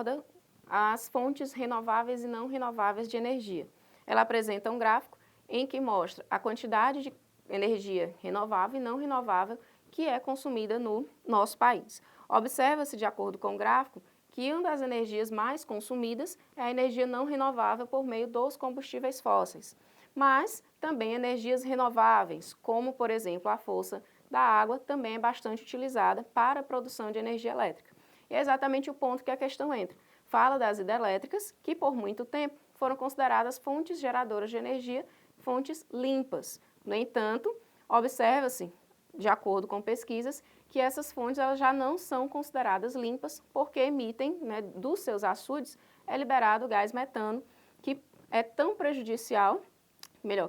aborda as fontes renováveis e não renováveis de energia. Ela apresenta um gráfico em que mostra a quantidade de energia renovável e não renovável que é consumida no nosso país. Observa-se, de acordo com o gráfico, que uma das energias mais consumidas é a energia não renovável por meio dos combustíveis fósseis, mas também energias renováveis, como, por exemplo, a força da água, também é bastante utilizada para a produção de energia elétrica. E é exatamente o ponto que a questão entra. Fala das hidrelétricas, que por muito tempo foram consideradas fontes geradoras de energia, fontes limpas. No entanto, observa-se, de acordo com pesquisas, que essas fontes elas já não são consideradas limpas porque emitem, dos seus açudes, é liberado o gás metano, que é tão prejudicial,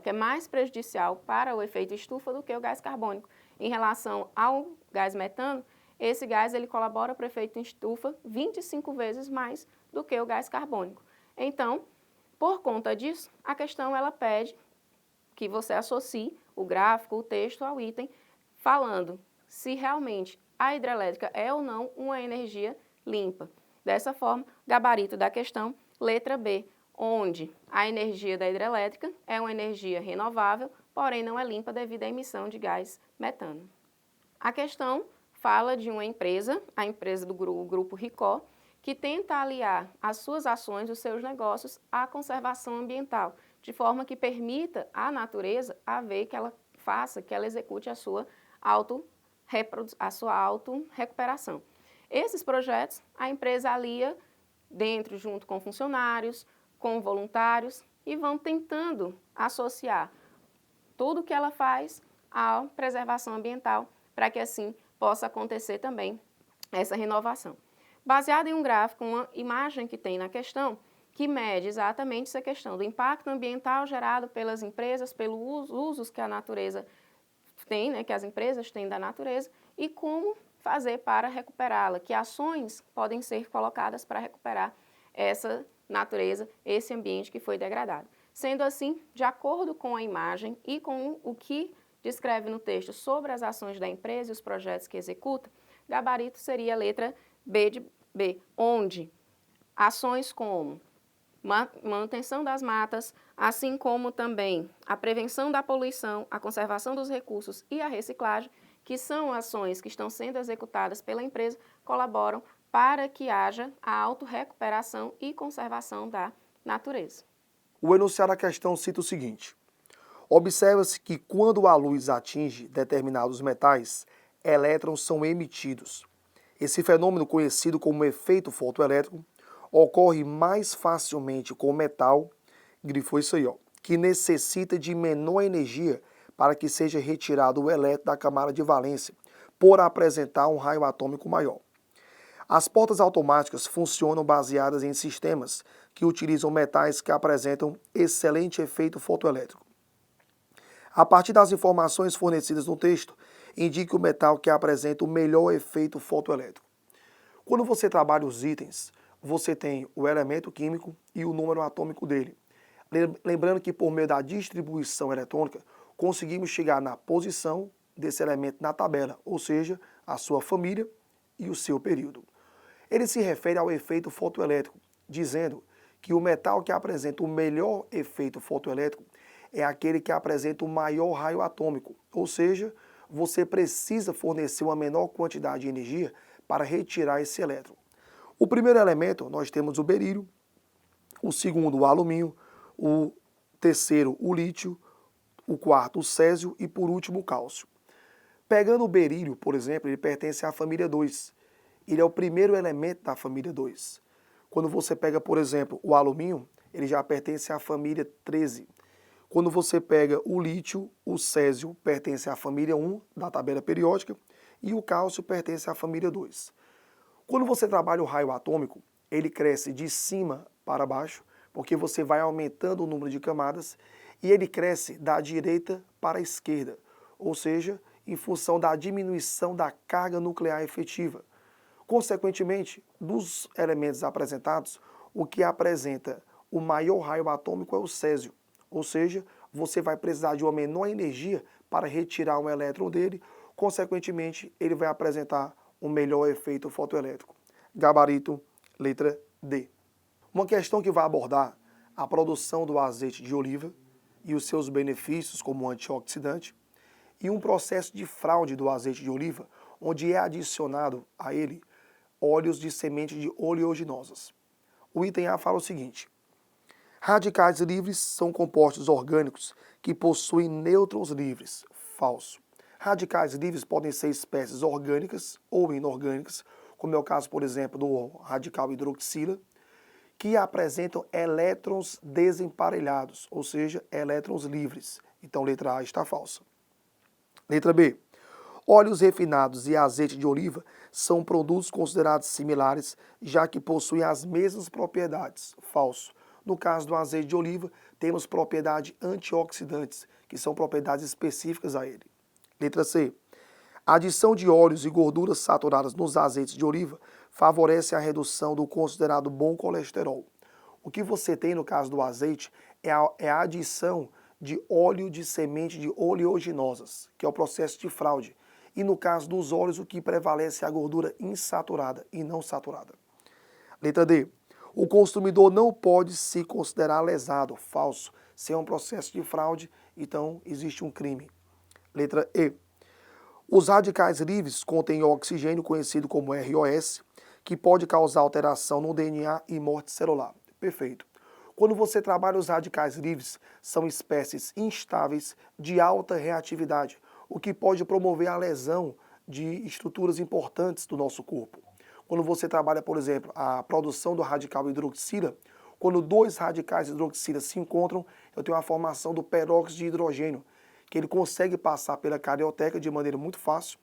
que é mais prejudicial para o efeito estufa do que o gás carbônico. Em relação ao gás metano, esse gás ele colabora para o efeito estufa 25 vezes mais do que o gás carbônico. Então, por conta disso, a questão ela pede que você associe o gráfico, o texto ao item, falando se realmente a hidrelétrica é ou não uma energia limpa. Dessa forma, gabarito da questão, letra B, onde a energia da hidrelétrica é uma energia renovável, porém não é limpa devido à emissão de gás metano. A questão fala de uma empresa, a empresa do grupo Ricó, que tenta aliar as suas ações, os seus negócios, à conservação ambiental, de forma que permita à natureza a ver que ela faça, que ela execute a sua autorrecuperação. Esses projetos, a empresa alia dentro, junto com funcionários, com voluntários, e vão tentando associar tudo que ela faz à preservação ambiental, para que assim possa acontecer também essa renovação. Baseado em um gráfico, uma imagem que tem na questão, que mede exatamente essa questão do impacto ambiental gerado pelas empresas, pelos usos que a natureza tem, que as empresas têm da natureza, e como fazer para recuperá-la, que ações podem ser colocadas para recuperar essa natureza, esse ambiente que foi degradado. Sendo assim, de acordo com a imagem e com o que descreve no texto sobre as ações da empresa e os projetos que executa, gabarito seria a letra B, onde ações como manutenção das matas, assim como também a prevenção da poluição, a conservação dos recursos e a reciclagem, que são ações que estão sendo executadas pela empresa, colaboram para que haja a autorrecuperação e conservação da natureza. O enunciado da questão cita o seguinte: observa-se que quando a luz atinge determinados metais, elétrons são emitidos. Esse fenômeno, conhecido como efeito fotoelétrico, ocorre mais facilmente com o metal, grifou isso aí, que necessita de menor energia para que seja retirado o elétron da camada de valência, por apresentar um raio atômico maior. As portas automáticas funcionam baseadas em sistemas que utilizam metais que apresentam excelente efeito fotoelétrico. A partir das informações fornecidas no texto, indique o metal que apresenta o melhor efeito fotoelétrico. Quando você trabalha os itens, você tem o elemento químico e o número atômico dele. Lembrando que por meio da distribuição eletrônica, conseguimos chegar na posição desse elemento na tabela, ou seja, a sua família e o seu período. Ele se refere ao efeito fotoelétrico, dizendo que o metal que apresenta o melhor efeito fotoelétrico é aquele que apresenta o maior raio atômico, ou seja, você precisa fornecer uma menor quantidade de energia para retirar esse elétron. O primeiro elemento, nós temos o berílio, o segundo, o alumínio, o terceiro, o lítio, o quarto, o césio e, por último, o cálcio. Pegando o berílio, por exemplo, ele pertence à família 2. Ele é o primeiro elemento da família 2. Quando você pega, por exemplo, o alumínio, ele já pertence à família 13. Quando você pega o lítio, o césio pertence à família 1 da tabela periódica e o cálcio pertence à família 2. Quando você trabalha o raio atômico, ele cresce de cima para baixo, porque você vai aumentando o número de camadas, e ele cresce da direita para a esquerda, ou seja, em função da diminuição da carga nuclear efetiva. Consequentemente, dos elementos apresentados, o que apresenta o maior raio atômico é o césio, ou seja, você vai precisar de uma menor energia para retirar um elétron dele, consequentemente, ele vai apresentar um melhor efeito fotoelétrico. Gabarito, letra D. Uma questão que vai abordar a produção do azeite de oliva e os seus benefícios como antioxidante e um processo de fraude do azeite de oliva, onde é adicionado a ele óleos de semente de oleaginosas. O item A fala o seguinte: radicais livres são compostos orgânicos que possuem nêutrons livres. Falso. Radicais livres podem ser espécies orgânicas ou inorgânicas, como é o caso, por exemplo, do radical hidroxila, que apresentam elétrons desemparelhados, ou seja, elétrons livres. Então, letra A está falsa. Letra B. Óleos refinados e azeite de oliva são produtos considerados similares, já que possuem as mesmas propriedades. Falso. No caso do azeite de oliva, temos propriedades antioxidantes, que são propriedades específicas a ele. Letra C. A adição de óleos e gorduras saturadas nos azeites de oliva favorece a redução do considerado bom colesterol. O que você tem no caso do azeite é a adição de óleo de semente de oleaginosas, que é o processo de fraude. E no caso dos óleos, o que prevalece é a gordura insaturada e não saturada. Letra D. O consumidor não pode se considerar lesado. Falso. Se é um processo de fraude, então existe um crime. Letra E. Os radicais livres contêm oxigênio, conhecido como ROS, que pode causar alteração no DNA e morte celular. Perfeito. Quando você trabalha os radicais livres, são espécies instáveis de alta reatividade, o que pode promover a lesão de estruturas importantes do nosso corpo. Quando você trabalha, por exemplo, a produção do radical hidroxila, quando dois radicais hidroxila se encontram, eu tenho a formação do peróxido de hidrogênio, que ele consegue passar pela carioteca de maneira muito fácil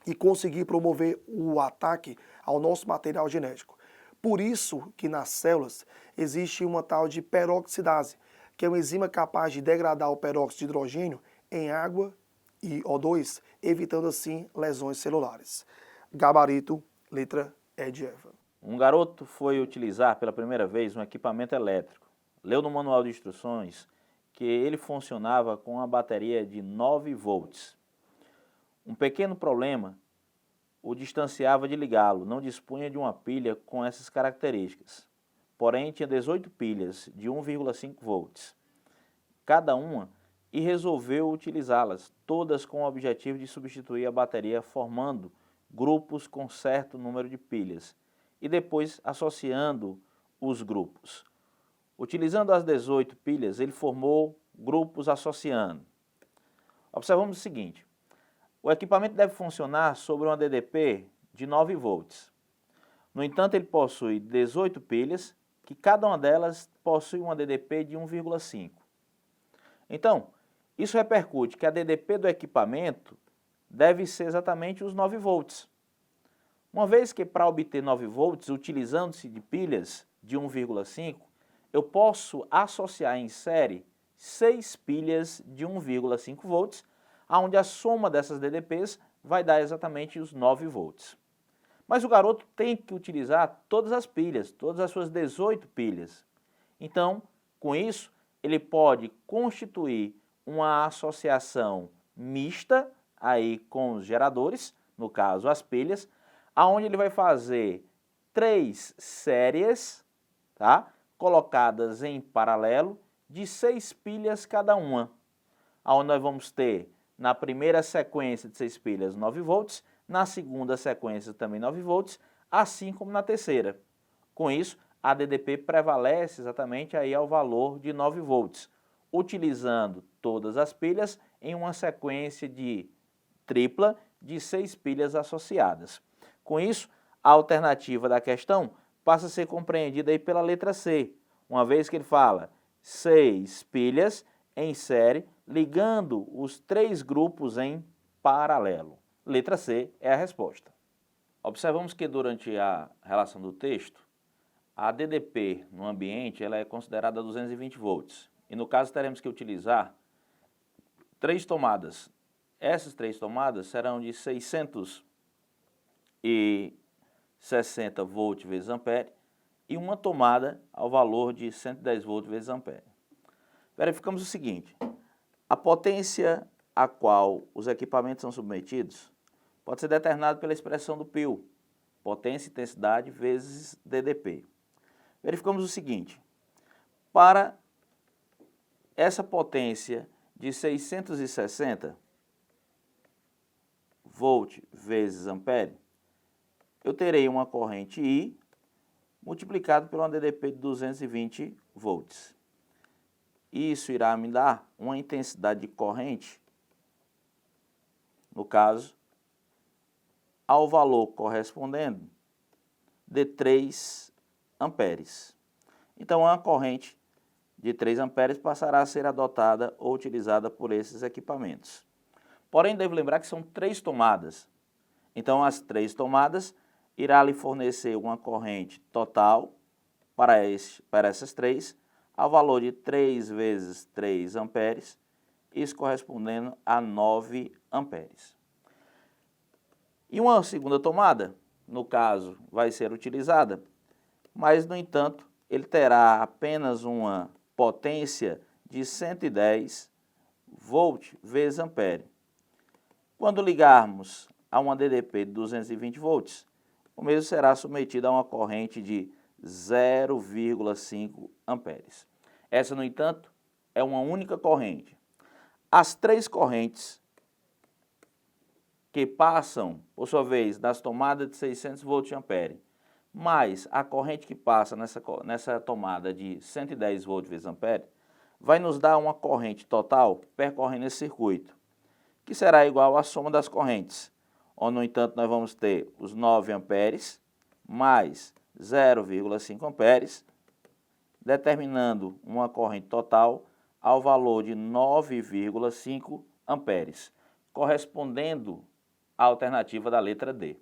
e conseguir promover o ataque ao nosso material genético. Por isso que nas células existe uma tal de peroxidase, que é uma enzima capaz de degradar o peróxido de hidrogênio em água e O2, evitando assim lesões celulares. Gabarito, letra E de Eva. Um garoto foi utilizar pela primeira vez um equipamento elétrico. Leu no manual de instruções que ele funcionava com uma bateria de 9 volts. Um pequeno problema o distanciava de ligá-lo, não dispunha de uma pilha com essas características. Porém, tinha 18 pilhas de 1,5 volts, cada uma, e resolveu utilizá-las, todas com o objetivo de substituir a bateria, formando grupos com certo número de pilhas, e depois associando os grupos. Utilizando as 18 pilhas, ele formou grupos associando. Observamos o seguinte: o equipamento deve funcionar sobre uma DDP de 9 volts. No entanto, ele possui 18 pilhas, que cada uma delas possui uma DDP de 1,5. Então, isso repercute que a DDP do equipamento deve ser exatamente os 9 volts. Uma vez que para obter 9 volts, utilizando-se de pilhas de 1,5, eu posso associar em série 6 pilhas de 1,5 volts, onde a soma dessas DDPs vai dar exatamente os 9 volts. Mas o garoto tem que utilizar todas as pilhas, todas as suas 18 pilhas. Então, com isso, ele pode constituir uma associação mista aí com os geradores, no caso as pilhas, aonde ele vai fazer 3 séries, tá? Colocadas em paralelo, de 6 pilhas cada uma, onde nós vamos ter na primeira sequência de 6 pilhas 9 volts, na segunda sequência também 9 volts, assim como na terceira. Com isso, a DDP prevalece exatamente aí ao valor de 9 volts, utilizando todas as pilhas em uma sequência de tripla de 6 pilhas associadas. Com isso, a alternativa da questão passa a ser compreendida aí pela letra C, uma vez que ele fala 6 pilhas em série, ligando os 3 grupos em paralelo. Letra C é a resposta. Observamos que durante a relação do texto, a DDP no ambiente ela é considerada 220 volts. E no caso teremos que utilizar 3 tomadas. Essas 3 tomadas serão de 660 volts vezes ampere e uma tomada ao valor de 110 volts vezes ampere. Verificamos o seguinte: a potência a qual os equipamentos são submetidos pode ser determinada pela expressão do pio, potência e intensidade vezes DDP. verificamos o seguinte: para essa potência de 660 volt vezes ampere, eu terei uma corrente I multiplicado por uma DDP de 220 volts. Isso irá me dar uma intensidade de corrente, no caso, ao valor correspondendo de 3 amperes. Então, a corrente de 3 amperes passará a ser adotada ou utilizada por esses equipamentos. Porém, devo lembrar que são 3 tomadas. Então, as 3 tomadas irá lhe fornecer uma corrente total para essas 3, ao valor de 3 vezes 3 amperes, isso correspondendo a 9 amperes. E uma segunda tomada, no caso, vai ser utilizada, mas, no entanto, ele terá apenas uma potência de 110 volt vezes ampere. Quando ligarmos a uma DDP de 220 volts, o mesmo será submetido a uma corrente de 0,5 amperes. Essa, no entanto, é uma única corrente. As 3 correntes que passam, por sua vez, das tomadas de 600 volts de ampere, mais a corrente que passa nessa tomada de 110 volts vezes ampere, vai nos dar uma corrente total percorrendo esse circuito, que será igual à soma das correntes, onde, no entanto, nós vamos ter os 9 amperes mais 0,5 amperes, determinando uma corrente total ao valor de 9,5 amperes, correspondendo à alternativa da letra D.